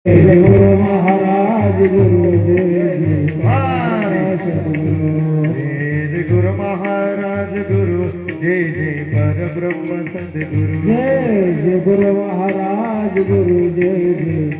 गुरु महाराज गुरु जय गुरु महाराज गुरु जय जय परब्रह्म सद्गुरु जय गुरु महाराज गुरु जय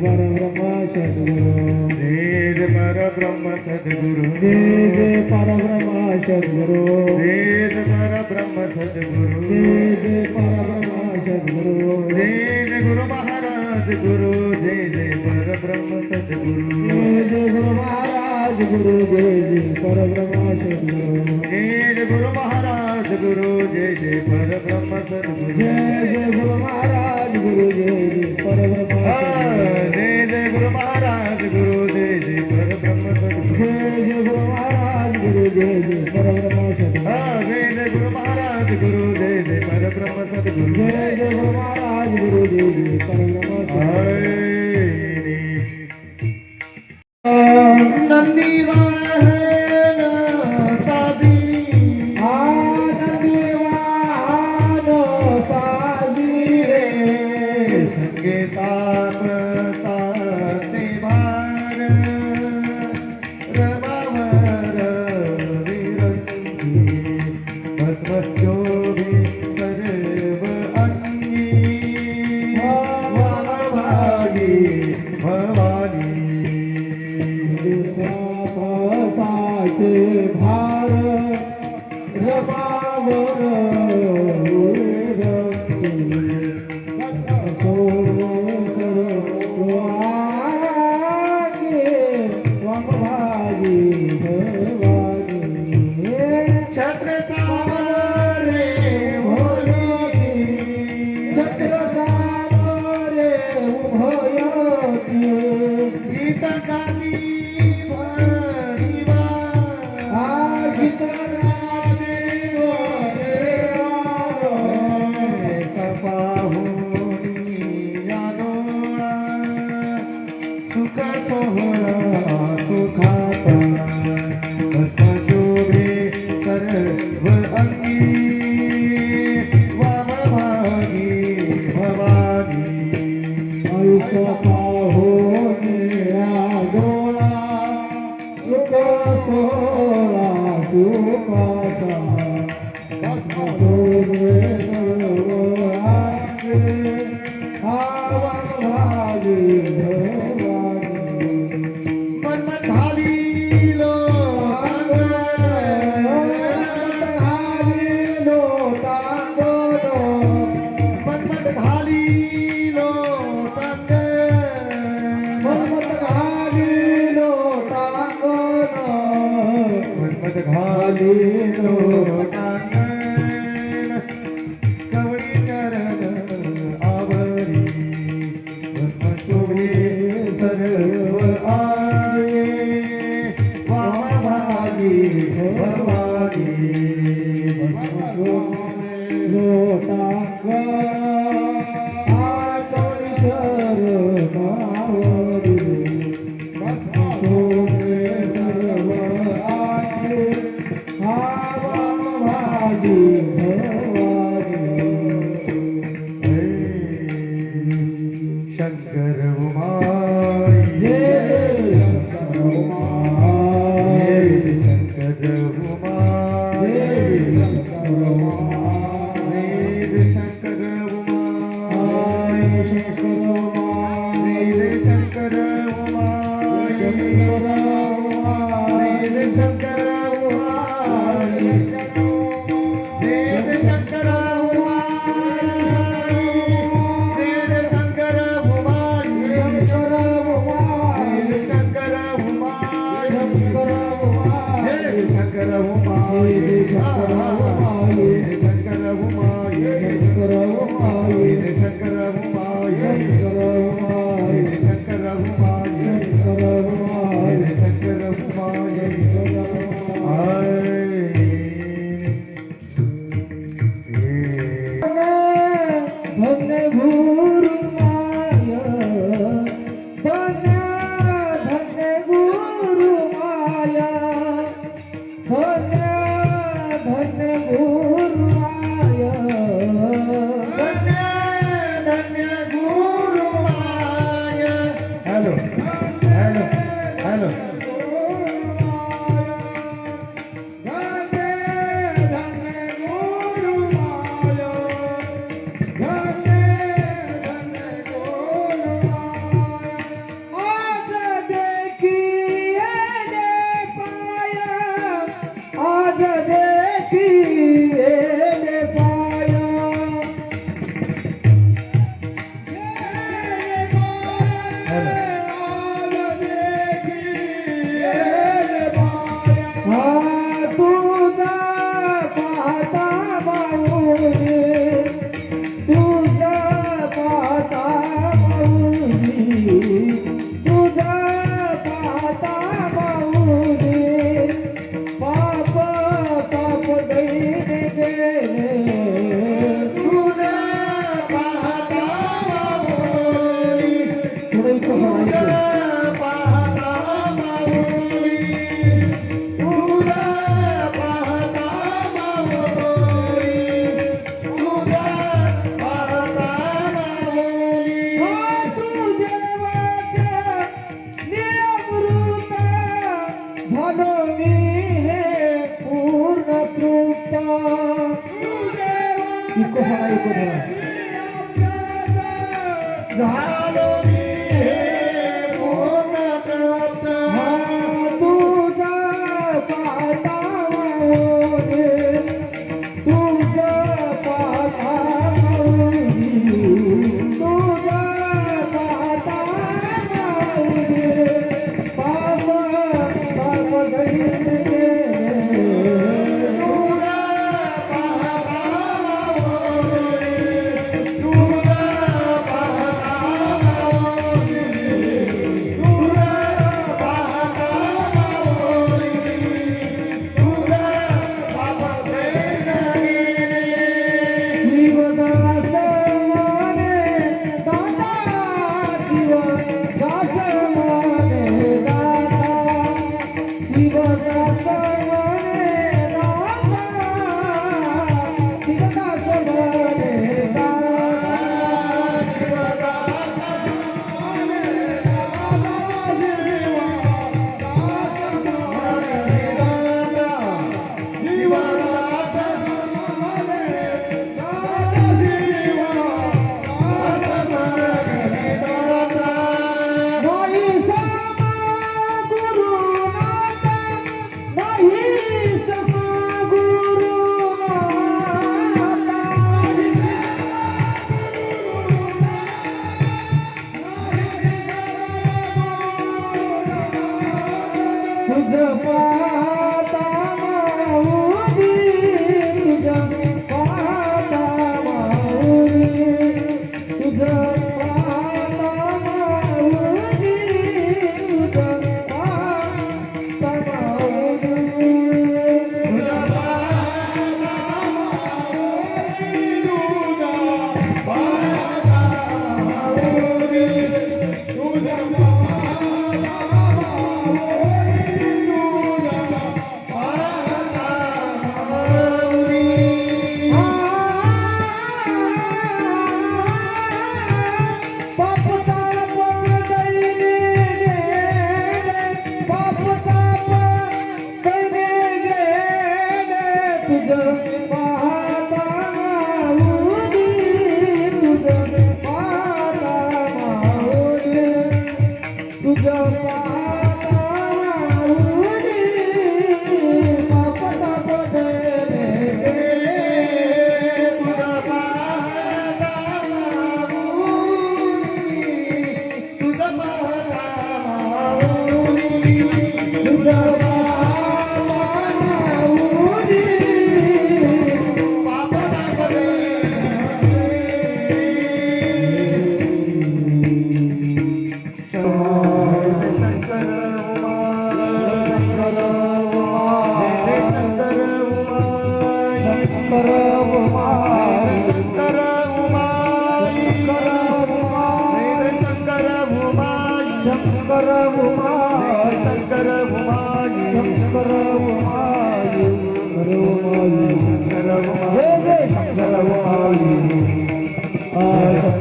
परब्रह्म सद्गुरु जय परब्रह्म सद्गुरु जय परब्रह्म सद्गुरु जय परब्रह्म सद्गुरु जय परब्रह्म सद्गुरु जय गुरु महाराज गुरु जय जय परब्रह्म सद्गुरु जय गुरु महाराज गुरु जय परब्रह्म सद्गुरु जय गुरु महाराज गुरु जय जय परब्रह्म सद्गुरु जय गुरु महाराज गुरु जय परब्रह्म जय गुरु महाराज गुरु जय जय परब्रह्म सद्गुरु जय गुरु महाराज गुरु जय परब्रह्म सद्गुरु जय गुरु महाराज गुरु जय जय परब्रह्म सद्गुरु जय गुरु महाराज गुरु जय परब्रह्म सद्गुरु नंदी भार रबावर Shankar Shankar hello hello hello आज देखी ये पाया इको धरा इको धरा झालो मी हे पूर्ण प्राप्त तुझा पाता माऊली तुझा पाता माऊली तुझा पाता माऊली पाप पाप गई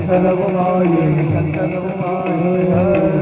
Shankaramayi, Shankaramayi,